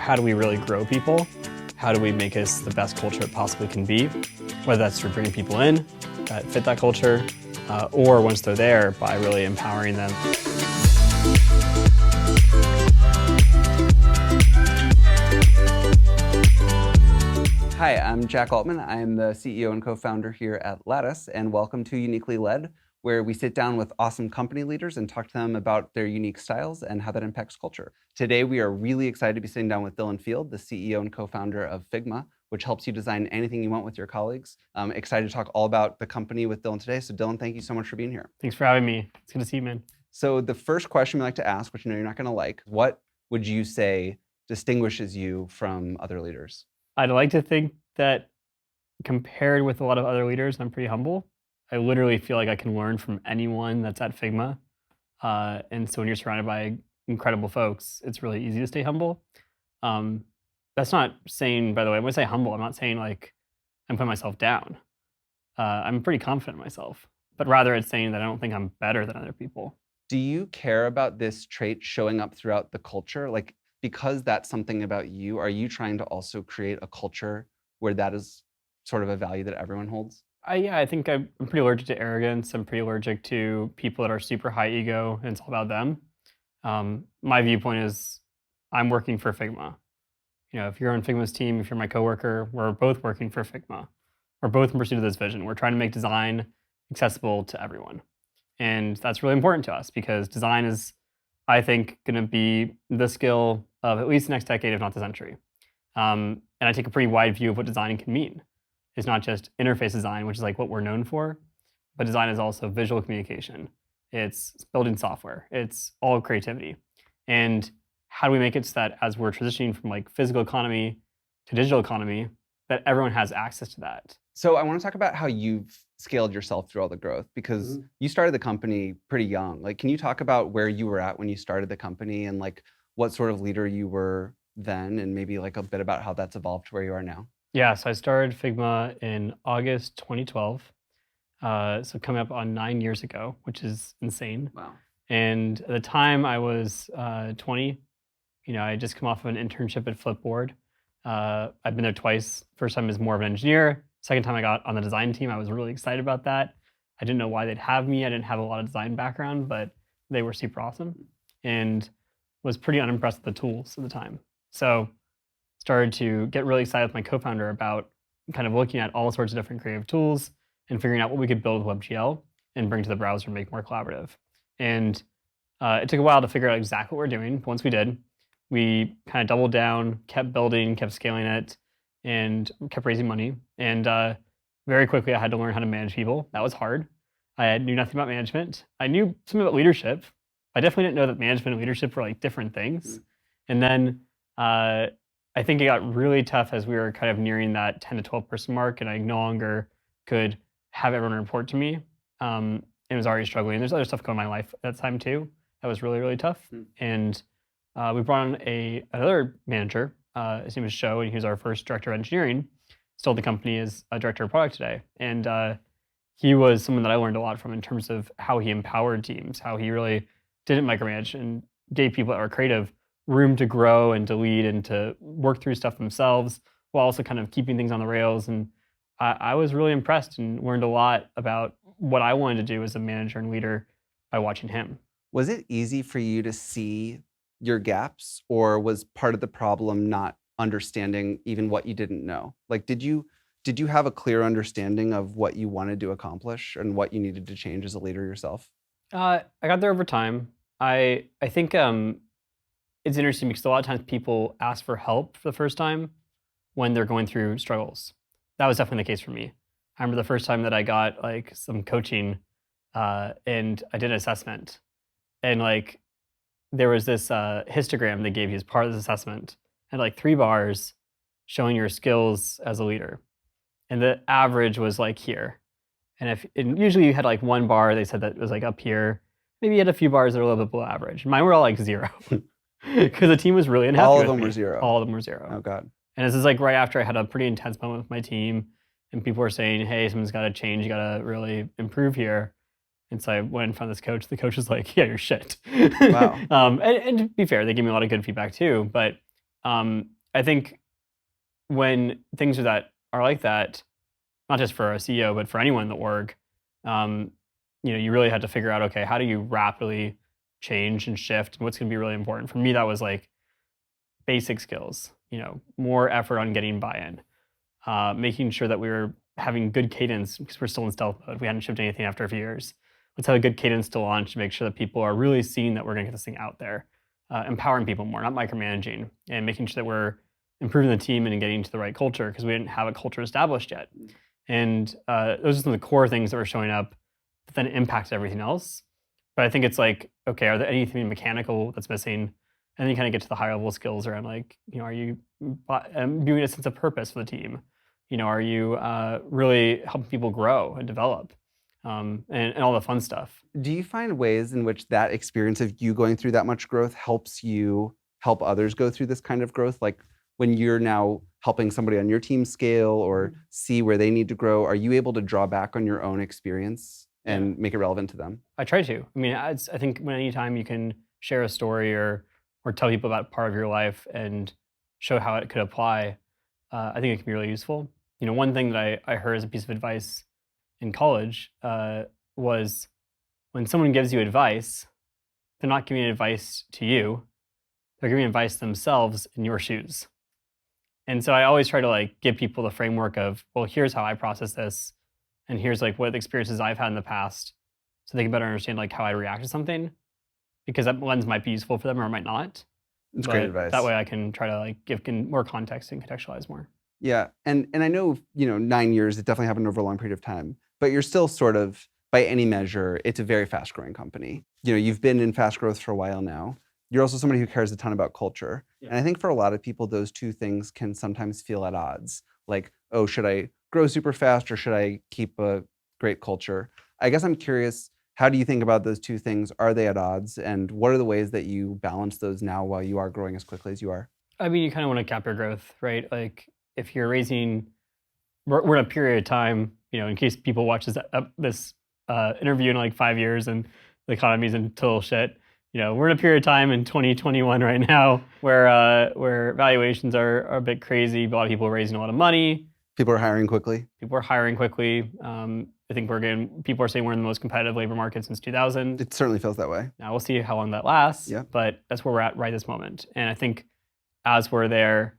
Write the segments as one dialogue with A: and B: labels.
A: how do we really grow people? How do we make us the best culture it possibly can be? Whether that's through bringing people in that fit that culture, or once they're there, by really empowering them.
B: Hi, I'm Jack Altman. I'm the CEO and co-founder here at Lattice, and welcome to Uniquely Led, where we sit down with awesome company leaders and talk to them about their unique styles and how that impacts culture. Today, we are really excited to be sitting down with Dylan Field, the CEO and co-founder of Figma, which helps you design anything you want with your colleagues. I'm excited to talk all about the company with Dylan today. So Dylan, thank you so much for being here.
A: Thanks for having me. It's good to see you, man.
B: So the first question we like to ask, which I know you're not going to like, what would you say distinguishes you from other leaders?
A: I'd like to think that compared with a lot of other leaders, I'm pretty humble. I literally feel like I can learn from anyone that's at Figma. And so when you're surrounded by incredible folks, it's really easy to stay humble. That's not saying, by the way, when I say humble, I'm not saying like I'm putting myself down. I'm pretty confident in myself, but rather it's saying that I don't think I'm better than other people.
B: Do you care about this trait showing up throughout the culture? Like, because that's something about you, are you trying to also create a culture where that is sort of a value that everyone holds?
A: Yeah, I think I'm pretty allergic to arrogance. I'm pretty allergic to people that are super high ego and it's all about them. My viewpoint is I'm working for Figma. You know, if you're on Figma's team, if you're my coworker, we're both working for Figma. We're both in pursuit of this vision. We're trying to make design accessible to everyone. And that's really important to us because design is, I think, going to be the skill of at least the next decade, if not the century. And I take a pretty wide view of what design can mean. It's not just interface design, which is like what we're known for, but design is also visual communication. It's building software. It's all creativity. And how do we make it so that as we're transitioning from like physical economy to digital economy, that everyone has access to that?
B: So I want to talk about how you've scaled yourself through all the growth, because you started the company pretty young. Like, can you talk about where you were at when you started the company and like what sort of leader you were then, and maybe like a bit about how that's evolved to where you are now?
A: Yeah, so I started Figma in August 2012. So coming up on 9 years ago, which is insane.
B: Wow.
A: And at the time I was 20. You know, I had just come off of an internship at Flipboard. I've been there twice. First time as more of an engineer. Second time I got on the design team, I was really excited about that. I didn't know why they'd have me. I didn't have a lot of design background, but they were super awesome and was pretty unimpressed with the tools at the time. So started to get really excited with my co-founder about kind of looking at all sorts of different creative tools and figuring out what we could build with WebGL and bring to the browser and make more collaborative. And it took a while to figure out exactly what we're doing. But once we did, we kind of doubled down, kept building, kept scaling it, and kept raising money. And very quickly, I had to learn how to manage people. That was hard. I knew nothing about management. I knew something about leadership. I definitely didn't know that management and leadership were like different things. And then I think it got really tough as we were kind of nearing that 10 to 12 person mark, and I no longer could have everyone report to me. It was already struggling. There's other stuff going on in my life at that time too. That was really, really tough. And we brought on another manager. His name was Sho, and he was our first director of engineering. Still, the company is a director of product today. And he was someone that I learned a lot from in terms of how he empowered teams, how he really didn't micromanage and gave people that were creative room to grow and to lead and to work through stuff themselves while also kind of keeping things on the rails. And I was really impressed and learned a lot about what I wanted to do as a manager and leader by watching him.
B: Was it easy for you to see your gaps, or was part of the problem not understanding even what you didn't know? Like, did you have a clear understanding of what you wanted to accomplish and what you needed to change as a leader yourself?
A: I got there over time. I think it's interesting because a lot of times people ask for help for the first time when they're going through struggles. That was definitely the case for me. I remember the first time that I got like some coaching and I did an assessment, and like there was this histogram they gave you as part of this assessment, and like 3 bars showing your skills as a leader. And the average was like here. And usually you had like 1 bar, they said that was like up here. Maybe you had a few bars that were a little bit below average. Mine were all like 0. Because the team was really unhappy.
B: All of them were 0.
A: All of them were 0.
B: Oh God.
A: And this is like right after I had a pretty intense moment with my team, and people were saying, "Hey, something's got to change. You got to really improve here." And so I went in front of this coach. The coach was like, "Yeah, you're shit."
B: Wow.
A: And to be fair, they gave me a lot of good feedback too. But I think when things are like that, not just for a CEO, but for anyone in the org, um, you really had to figure out, okay, how do you rapidly change and shift, and what's going to be really important. For me, that was like basic skills, more effort on getting buy-in, making sure that we were having good cadence because we're still in stealth mode. We hadn't shipped anything after a few years. Let's have a good cadence to launch to make sure that people are really seeing that we're going to get this thing out there, empowering people more, not micromanaging, and making sure that we're improving the team and getting to the right culture because we didn't have a culture established yet. And those are some of the core things that were showing up that then impacted everything else. But I think it's like, okay, are there anything mechanical that's missing? And then you kind of get to the higher level skills around like, are you viewing a sense of purpose for the team? Are you really helping people grow and develop and all the fun stuff?
B: Do you find ways in which that experience of you going through that much growth helps you help others go through this kind of growth? Like when you're now helping somebody on your team scale or see where they need to grow, are you able to draw back on your own experience and make it relevant to them?
A: I try to. I mean, I think anytime you can share a story or tell people about part of your life and show how it could apply, I think it can be really useful. One thing that I heard as a piece of advice in college was when someone gives you advice, they're not giving advice to you, they're giving advice to themselves in your shoes. And so I always try to like give people the framework of, well, here's how I process this, and here's like what experiences I've had in the past, so they can better understand like how I react to something, because that lens might be useful for them or it might not.
B: It's great advice.
A: That way I can try to like give more context and contextualize more.
B: Yeah, and I know 9 years, it definitely happened over a long period of time, but you're still sort of, by any measure, it's a very fast growing company. You've been in fast growth for a while now. You're also somebody who cares a ton about culture. Yeah. And I think for a lot of people, those two things can sometimes feel at odds. Like, oh, should I grow super fast or should I keep a great culture? I guess I'm curious, how do you think about those two things? Are they at odds? And what are the ways that you balance those now while you are growing as quickly as you are?
A: I mean, you kind of want to cap your growth, right? Like if you're we're in a period of time, in case people watch this interview in like 5 years and the economy's in total shit. We're in a period of time in 2021 right now where valuations are a bit crazy. A lot of people are raising a lot of money.
B: People are hiring quickly.
A: I think people are saying we're in the most competitive labor market since 2000.
B: It certainly feels that way.
A: Now we'll see how long that lasts.
B: Yeah.
A: But that's where we're at right this moment. And I think as we're there,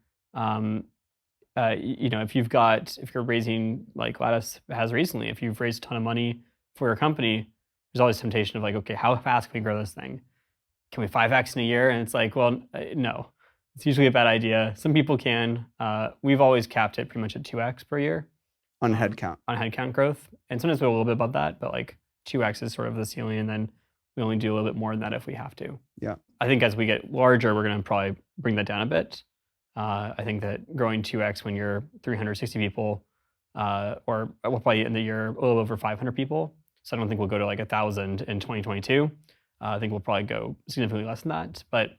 A: if you're raising like Lattice has recently, if you've raised a ton of money for your company, there's always temptation of like, okay, how fast can we grow this thing? Can we 5x in a year? And it's like, well, no, it's usually a bad idea. Some people can. We've always capped it pretty much at 2x per year.
B: On headcount.
A: On headcount growth. And sometimes we're a little bit above that, but like 2x is sort of the ceiling, and then we only do a little bit more than that if we have to.
B: Yeah.
A: I think as we get larger, we're going to probably bring that down a bit. I think that growing 2x when you're 360 people, or we'll probably end the year a little over 500 people. So I don't think we'll go to like 1,000 in 2022. I think we'll probably go significantly less than that. But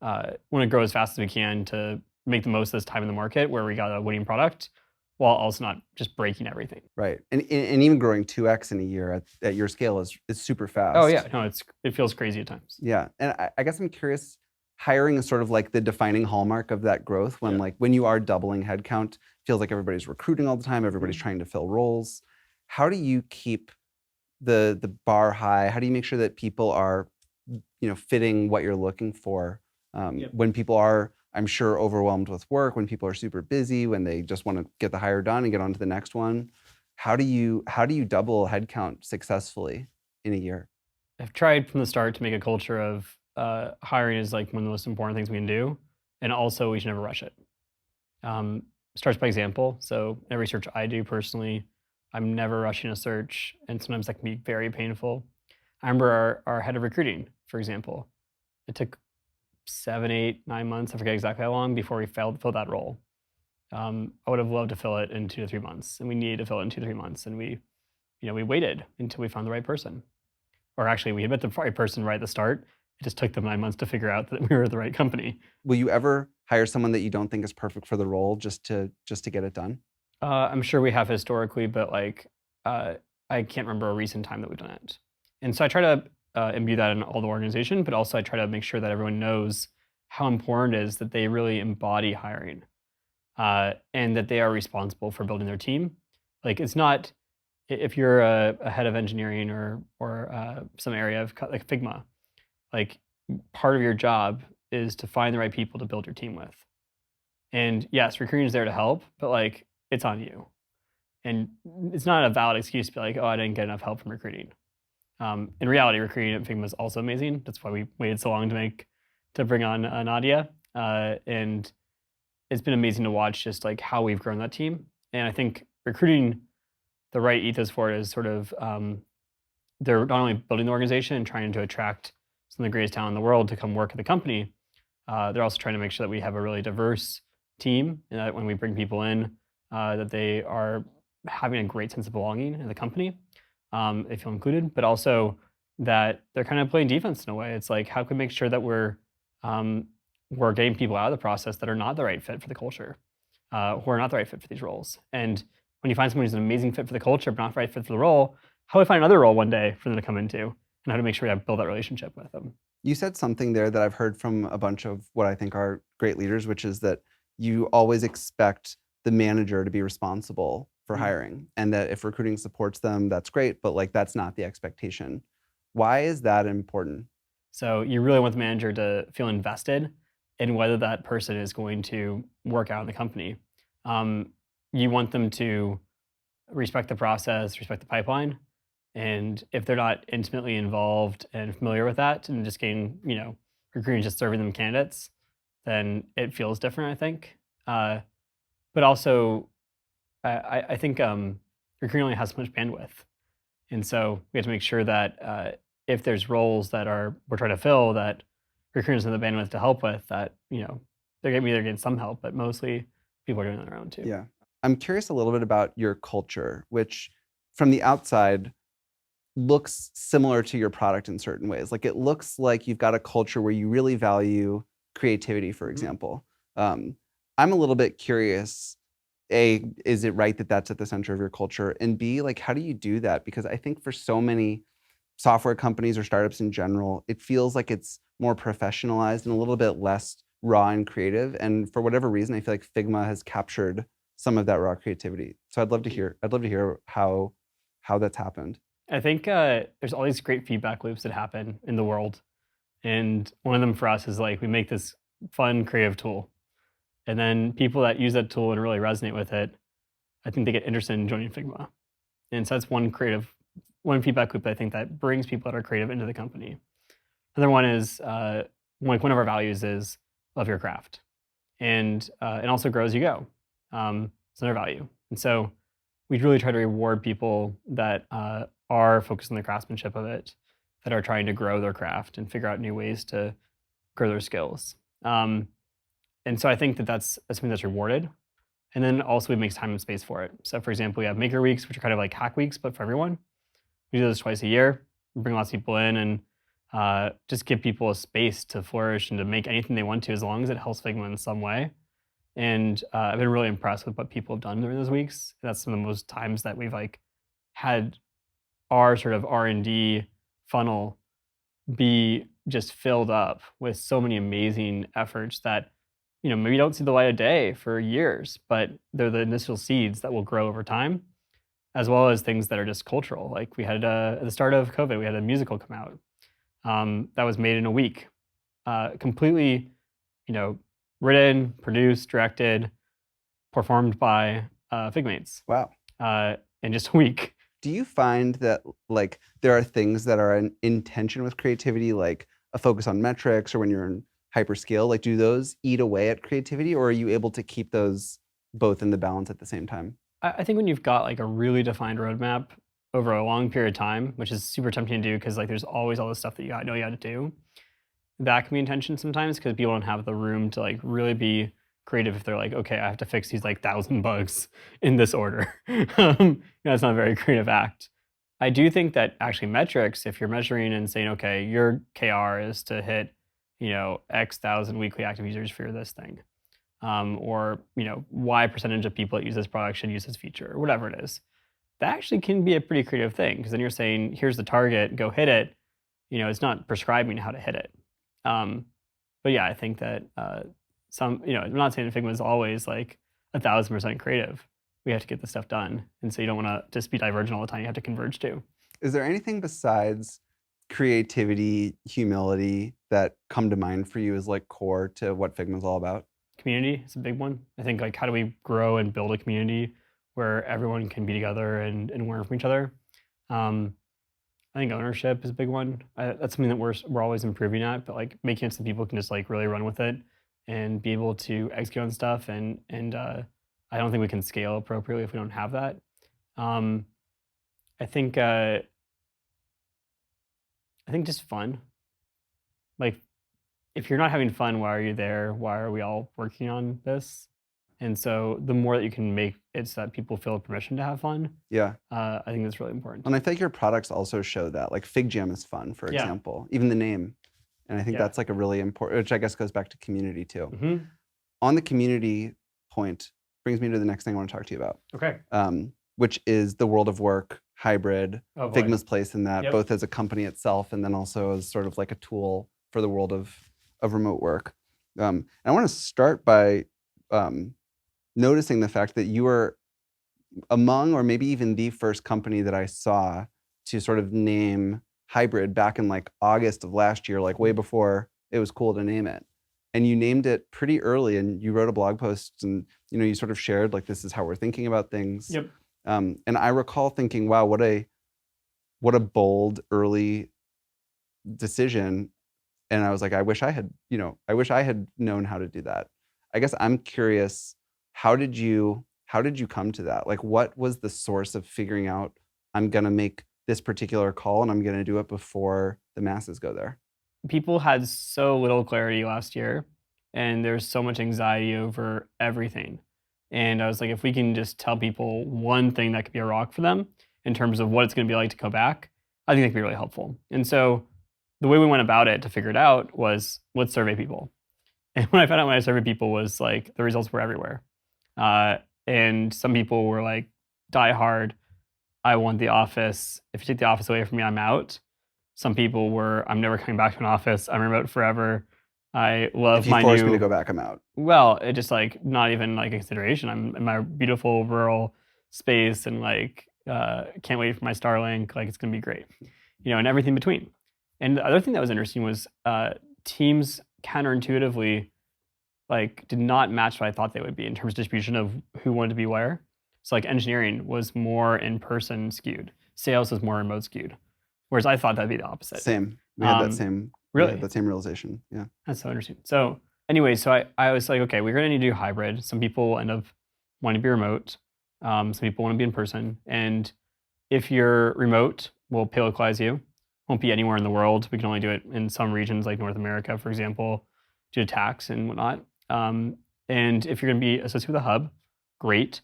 A: want to grow as fast as we can to make the most of this time in the market where we got a winning product, while also not just breaking everything.
B: Right, and even growing 2x in a year at your scale is super fast.
A: Oh yeah, no, it feels crazy at times.
B: Yeah, and I guess I'm curious, hiring is sort of like the defining hallmark of that growth. When you are doubling headcount, feels like everybody's recruiting all the time, everybody's trying to fill roles. How do you keep the bar high? How do you make sure that people are fitting what you're looking for when people are, I'm sure, overwhelmed with work, when people are super busy, when they just want to get the hire done and get on to the next one? How do you double headcount successfully in a year?
A: I've tried from the start to make a culture of hiring is like one of the most important things we can do, and also we should never rush it. Starts by example. So every search I do personally, I'm never rushing a search, and sometimes that can be very painful. I remember our head of recruiting, for example. It took 7, 8, 9 months, I forget exactly how long, before we filled that role. I would have loved to fill it in 2 to 3 months, and we needed to fill it in 2 to 3 months, and we waited until we found the right person. Or actually, we had met the right person right at the start. It just took them 9 months to figure out that we were the right company.
B: Will you ever hire someone that you don't think is perfect for the role just to get it done?
A: I'm sure we have historically, but like I can't remember a recent time that we've done it. And so I try to imbue that in all the organization, but also I try to make sure that everyone knows how important it is that they really embody hiring, and that they are responsible for building their team. Like it's not if you're a head of engineering or some area of like Figma, like part of your job is to find the right people to build your team with. And yes, recruiting is there to help, but like it's on you. And it's not a valid excuse to be like, oh, I didn't get enough help from recruiting. In reality, recruiting at Figma is also amazing. That's why we waited so long to bring on Nadia. And it's been amazing to watch just like how we've grown that team. And I think recruiting, the right ethos for it is sort of they're not only building the organization and trying to attract some of the greatest talent in the world to come work at the company, they're also trying to make sure that we have a really diverse team and that when we bring people in, that they are having a great sense of belonging in the company. They feel included, but also that they're kind of playing defense in a way. It's like, how can we make sure that we're getting people out of the process that are not the right fit for the culture, who are not the right fit for these roles. And when you find someone who's an amazing fit for the culture, but not the right fit for the role, how do we find another role one day for them to come into, and how to make sure we build that relationship with them?
B: You said something there that I've heard from a bunch of what I think are great leaders, which is that you always expect the manager to be responsible for hiring, and that if recruiting supports them, that's great, but like that's not the expectation. Why is that important?
A: So you really want the manager to feel invested in whether that person is going to work out in the company. You want them to respect the process, respect the pipeline, and if they're not intimately involved and familiar with that, and just getting, recruiting just serving them candidates, then it feels different, I think. But also, I think recruiting only has so much bandwidth, and so we have to make sure that if there's roles that we're trying to fill that recruiters have the bandwidth to help with, that they're either getting some help, but mostly people are doing it on their own too.
B: Yeah. I'm curious a little bit about your culture, which from the outside looks similar to your product in certain ways. Like it looks like you've got a culture where you really value creativity, for example. I'm a little bit curious. A, is it right that that's at the center of your culture? And B, like, how do you do that? Because I think for so many software companies or startups in general, it feels like it's more professionalized and a little bit less raw and creative. And for whatever reason, I feel like Figma has captured some of that raw creativity. So I'd love to hear how that's happened.
A: I think there's all these great feedback loops that happen in the world. And one of them for us is like we make this fun, creative tool. And then people that use that tool and really resonate with it, I think they get interested in joining Figma. And so that's one feedback loop I think that brings people that are creative into the company. Another one is like one of our values is love your craft. And also grow as you go. It's another value. And so we really try to reward people that are focused on the craftsmanship of it, that are trying to grow their craft and figure out new ways to grow their skills. And so I think that's something that's rewarded. And then also we make time and space for it. So for example, we have maker weeks, which are kind of like hack weeks, but for everyone. We do this twice a year. We bring lots of people in and just give people a space to flourish and to make anything they want to, as long as it helps Figma in some way. And I've been really impressed with what people have done during those weeks. That's some of the most times that we've like had our sort of R&D funnel be just filled up with so many amazing efforts that maybe don't see the light of day for years, but they're the initial seeds that will grow over time, as well as things that are just cultural. Like we had at the start of COVID, we had a musical come out that was made in a week, completely, written, produced, directed, performed by Figmates.
B: Wow.
A: In just a week.
B: Do you find that like there are things that are in tension with creativity, like a focus on metrics, or when you're in hyperscale, like do those eat away at creativity, or are you able to keep those both in the balance at the same time?
A: I think when you've got like a really defined roadmap over a long period of time, which is super tempting to do because like there's always all this stuff that you got to do, that can be in tension sometimes because people don't have the room to like really be creative if they're like, okay, I have to fix these like 1,000 bugs in this order. That's not a very creative act. I do think that actually metrics, if you're measuring and saying, okay, your KR is to hit, X thousand weekly active users for this thing, or Y percentage of people that use this product should use this feature, or whatever it is, that actually can be a pretty creative thing because then you're saying, here's the target, go hit it. It's not prescribing how to hit it. But yeah, I think that I'm not saying Figma is always like 1,000% creative. We have to get this stuff done. And so you don't want to just be divergent all the time. You have to converge too.
B: Is there anything besides creativity, humility that come to mind for you as like core to what Figma is all about?
A: Community is a big one. I think like how do we grow and build a community where everyone can be together and learn from each other. I think ownership is a big one. That's something that we're always improving at, but like making it so people can just like really run with it and be able to execute on stuff. And I don't think we can scale appropriately if we don't have that. Um, I think just fun. Like if you're not having fun, why are you there? Why are we all working on this? And so the more that you can make it so that people feel permission to have fun,
B: Yeah.
A: I think that's really important.
B: And I think your products also show that. Like Fig Jam is fun, for
A: Yeah.
B: example, even the name. And I think
A: Yeah.
B: that's like a really important, which I guess goes back to community too.
A: Mhm.
B: On the community point, brings me to the next thing I want to talk to you about,
A: Okay.
B: which is the world of work, hybrid,
A: Oh boy.
B: Figma's place in that,
A: Yep.
B: both as a company itself and then also as sort of like a tool for the world of remote work. And I want to start by noticing the fact that you are among, or maybe even the first company that I saw to sort of name hybrid back in like August of last year, like way before it was cool to name it. And you named it pretty early, and you wrote a blog post, and you sort of shared like, this is how we're thinking about things.
A: Yep.
B: And I recall thinking, wow, what a bold early decision. And I was like, I wish I had known how to do that. I guess I'm curious, how did you come to that? Like, what was the source of figuring out I'm going to make this particular call and I'm going to do it before the masses go there?
A: People had so little clarity last year, and there's so much anxiety over everything. And I was like, if we can just tell people one thing that could be a rock for them in terms of what it's going to be like to go back, I think that could be really helpful. And so the way we went about it to figure it out was, let's survey people. And when I found out when I surveyed people was like the results were everywhere. And some people were like, die hard, I want the office. If you take the office away from me, I'm out. Some people were, I'm never coming back to an office. I'm remote forever. I love my new.
B: If you force me to go back, I'm out.
A: Well, it just like not even like a consideration. I'm in my beautiful rural space and like can't wait for my Starlink. Like it's gonna be great, and everything between. And the other thing that was interesting was teams counterintuitively like did not match what I thought they would be in terms of distribution of who wanted to be where. So like engineering was more in person skewed. Sales was more remote skewed. Whereas I thought that'd be the opposite.
B: Same. We had that same.
A: Really?
B: We had that same realization. Yeah.
A: That's so interesting. So anyway, so I was like, okay, we're gonna need to do hybrid. Some people end up wanting to be remote. Some people want to be in person. And if you're remote, we'll pay localize you. Won't be anywhere in the world. We can only do it in some regions like North America, for example, due to tax and whatnot. And if you're gonna be associated with a hub, great.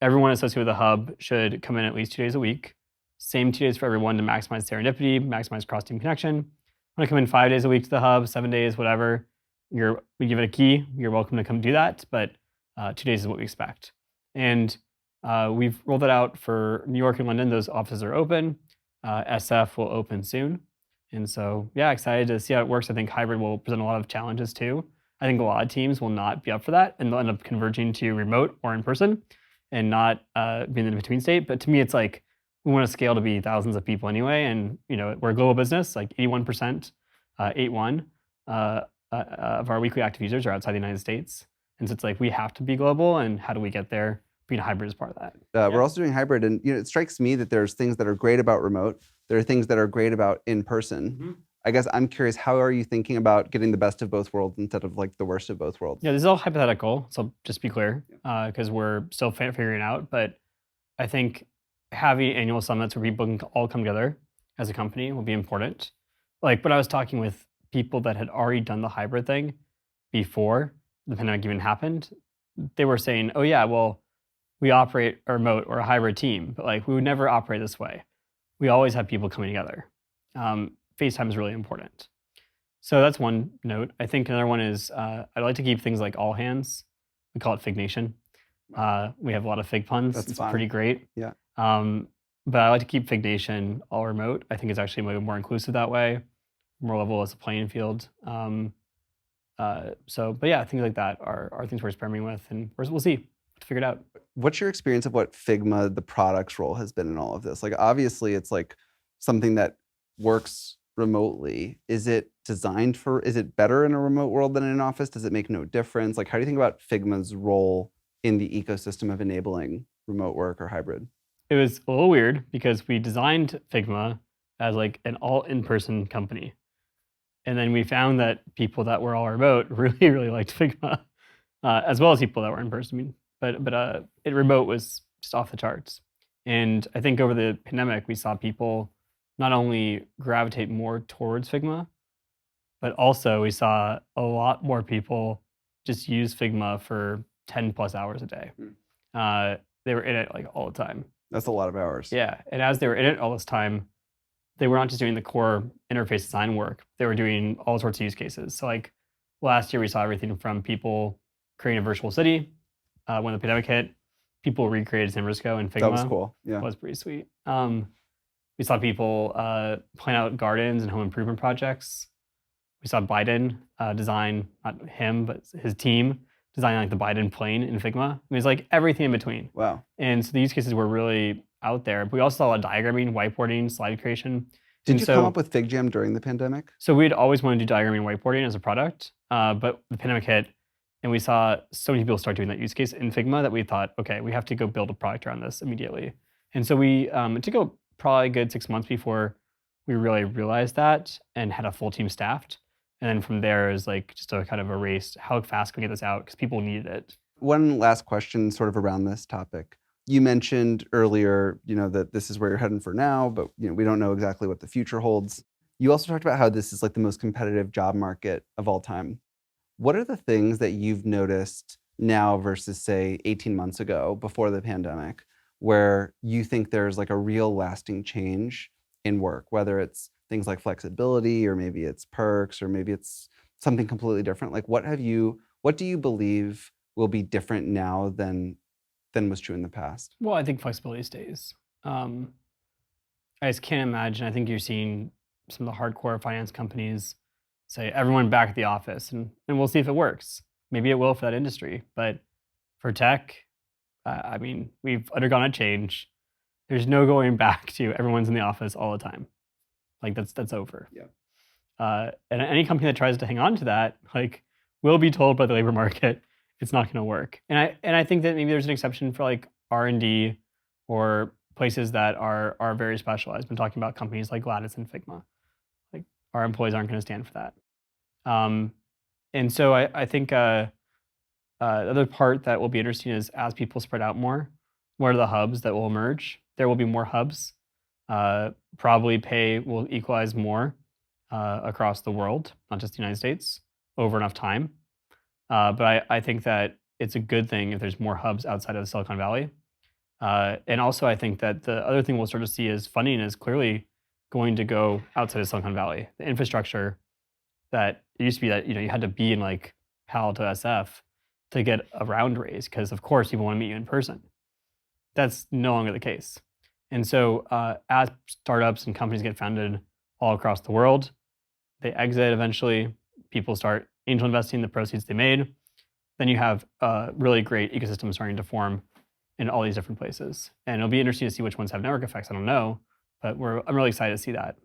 A: Everyone associated with a hub should come in at least 2 days a week. Same 2 days for everyone to maximize serendipity, maximize cross-team connection. Want to come in 5 days a week to the hub, 7 days, whatever. We give it a key. You're welcome to come do that, but 2 days is what we expect. And we've rolled it out for New York and London. Those offices are open. SF will open soon. And so, yeah, excited to see how it works. I think hybrid will present a lot of challenges too. I think a lot of teams will not be up for that, and they'll end up converging to remote or in person and not being in the between state. But to me, it's like, we want to scale to be thousands of people anyway. And, we're a global business, like 81%, 81 of our weekly active users are outside the United States. And so it's like, we have to be global. And how do we get there? Being hybrid is part of that.
B: We're also doing hybrid. And it strikes me that there's things that are great about remote. There are things that are great about in person.
A: Mm-hmm.
B: I guess I'm curious, how are you thinking about getting the best of both worlds instead of like the worst of both worlds?
A: Yeah, this is all hypothetical. So just be clear, because we're still figuring it out. But I think having annual summits where people can all come together as a company will be important. Like, but I was talking with people that had already done the hybrid thing before the pandemic even happened. They were saying, oh yeah, well, we operate a remote or a hybrid team, but like we would never operate this way. We always have people coming together. FaceTime is really important. So that's one note. I think another one is I'd like to keep things like all hands. We call it Fig Nation. We have a lot of Fig puns.
B: That's
A: it's
B: fun.
A: Pretty great.
B: Yeah.
A: But I like to keep Fig Nation all remote. I think it's actually more inclusive that way, more level as a playing field. But yeah, things like that are things we're experimenting with, and we'll see. To figure it out.
B: What's your experience of what Figma, the product's role, has been in all of this? Like, obviously, it's like something that works remotely. Is it designed for, is it better in a remote world than in an office? Does it make no difference? Like, how do you think about Figma's role in the ecosystem of enabling remote work or hybrid?
A: It was a little weird because we designed Figma as like an all in-person company. And then we found that people that were all remote really, really liked Figma, as well as people that were in person. I mean, but it remote was just off the charts. And I think over the pandemic, we saw people not only gravitate more towards Figma, but also we saw a lot more people just use Figma for 10 plus hours a day. They were in it like all the time.
B: That's a lot of hours.
A: Yeah, and as they were in it all this time, they were not just doing the core interface design work. They were doing all sorts of use cases. So like last year, we saw everything from people creating a virtual city when the pandemic hit. People recreated San Francisco in Figma.
B: That was cool. Yeah,
A: that was pretty sweet. We saw people plan out gardens and home improvement projects. We saw Biden design, not him, but his team design like the Biden plane in Figma. I mean, it's like everything in between.
B: Wow.
A: And so the use cases were really out there. But we also saw a lot of diagramming, whiteboarding, slide creation.
B: Did you come up with FigJam during the pandemic?
A: So we'd always wanted to do diagramming and whiteboarding as a product, but the pandemic hit, and we saw so many people start doing that use case in Figma that we thought, okay, we have to go build a product around this immediately. And so it took probably a good 6 months before we really realized that and had a full team staffed. And then from there, it was like just a kind of a race. How fast can we get this out? Because people needed it.
B: One last question sort of around this topic. You mentioned earlier, that this is where you're heading for now, but we don't know exactly what the future holds. You also talked about how this is like the most competitive job market of all time. What are the things that you've noticed now versus say 18 months ago before the pandemic, where you think there's like a real lasting change in work, whether it's things like flexibility, or maybe it's perks, or maybe it's something completely different? Like, what do you believe will be different now than was true in the past?
A: Well, I think flexibility stays. I just can't imagine. I think you're seeing some of the hardcore finance companies say everyone back at the office, and we'll see if it works. Maybe it will for that industry, but for tech, I mean, we've undergone a change. There's no going back to everyone's in the office all the time. Like that's over.
B: Yeah.
A: And any company that tries to hang on to that, like, will be told by the labor market it's not going to work. And I think that maybe there's an exception for like R&D or places that are very specialized. I've been talking about companies like Lattice and Figma. Like, our employees aren't going to stand for that. And so I think the other part that will be interesting is as people spread out more, what are the hubs that will emerge? There will be more hubs. Probably pay will equalize more across the world, not just the United States, over enough time. But I think that it's a good thing if there's more hubs outside of Silicon Valley. And also, I think that the other thing we'll start to see is funding is clearly going to go outside of Silicon Valley. The infrastructure that it used to be that you had to be in like Palo Alto SF to get a round raise because of course people want to meet you in person. That's no longer the case. And so as startups and companies get founded all across the world, they exit eventually. People start angel investing the proceeds they made. Then you have a really great ecosystem starting to form in all these different places. And it'll be interesting to see which ones have network effects. I don't know, but I'm really excited to see that.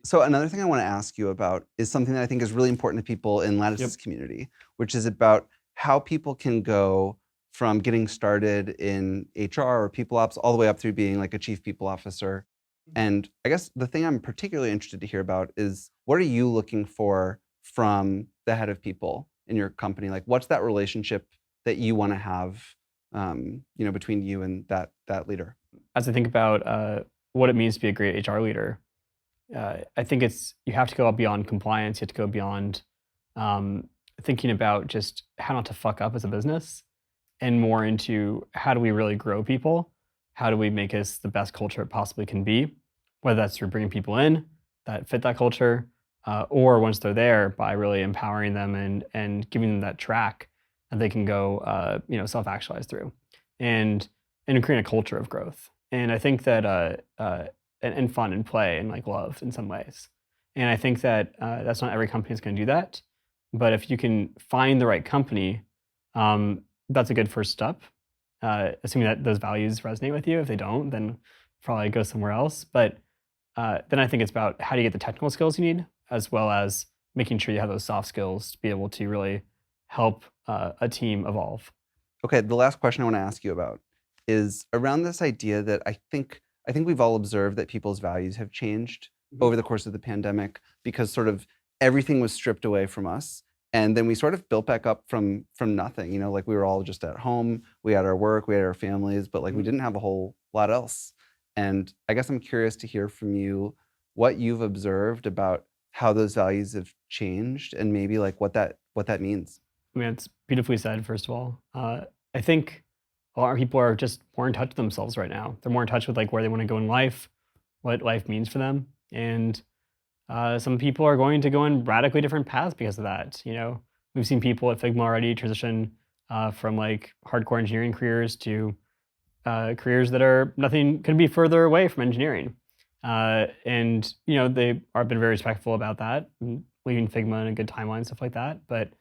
B: So another thing I want to ask you about is something that I think is really important to people in Lattice's community, which is about how people can go from getting started in HR or people ops all the way up through being like a chief people officer. And I guess the thing I'm particularly interested to hear about is what are you looking for from the head of people in your company? Like, what's that relationship that you want to have, between you and that leader?
A: As I think about what it means to be a great HR leader, I think you have to go beyond compliance. You have to go beyond thinking about just how not to fuck up as a business, and more into how do we really grow people? How do we make us the best culture it possibly can be? Whether that's through bringing people in that fit that culture, or once they're there by really empowering them and giving them that track that they can go, self-actualize through, and create a culture of growth. And I think that and fun and play and like love in some ways. And I think that that's not every company is going to do that. But if you can find the right company, that's a good first step, assuming that those values resonate with you. If they don't, then probably go somewhere else. But then I think it's about how do you get the technical skills you need, as well as making sure you have those soft skills to be able to really help a team evolve.
B: Okay, the last question I want to ask you about is around this idea that I think we've all observed that people's values have changed over the course of the pandemic because sort of everything was stripped away from us. And then we sort of built back up from nothing. You know, like we were all just at home, we had our work, we had our families, but like we didn't have a whole lot else. And I guess I'm curious to hear from you what you've observed about how those values have changed and maybe like what that means.
A: I mean, it's beautifully said, first of all. I think a lot of people are just more in touch with themselves right now. They're more in touch with like where they want to go in life, what life means for them. And some people are going to go in radically different paths because of that. You know, we've seen people at Figma already transition from like hardcore engineering careers to careers that are nothing could be further away from engineering. And you know, they are been very respectful about that, and leaving Figma in a good timeline, stuff like that. But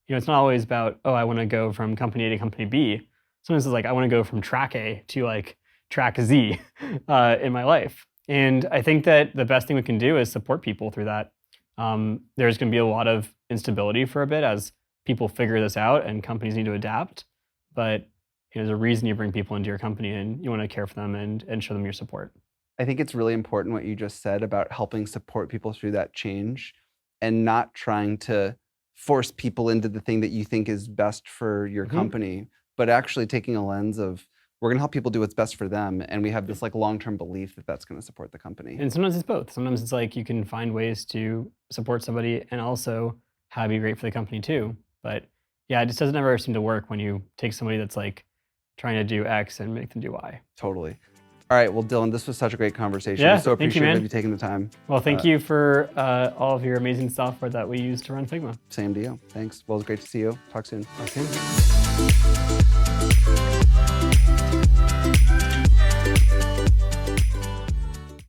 A: you know, it's not always about, oh, I want to go from company A to company B. Sometimes it's like, I want to go from track A to like track Z in my life. And I think that the best thing we can do is support people through that. There's going to be a lot of instability for a bit as people figure this out and companies need to adapt. But you know, there's a reason you bring people into your company and you want to care for them and show them your support.
B: I think it's really important what you just said about helping support people through that change and not trying to force people into the thing that you think is best for your company, but actually taking a lens of we're going to help people do what's best for them, and we have this like long-term belief that that's going to support the company.
A: And sometimes it's both. Sometimes it's like you can find ways to support somebody and also have it be great for the company too. But yeah, it just doesn't ever seem to work when you take somebody that's like trying to do X and make them do Y.
B: Totally. All right, well, Dylan, this was such a great conversation.
A: Yeah,
B: I'm so
A: thank you,
B: appreciative
A: man.
B: of you taking the time.
A: Well, thank you for all of your amazing software that we use to run Figma.
B: Same to you. Thanks. Well, it was great to see you. Talk soon.
A: Talk soon.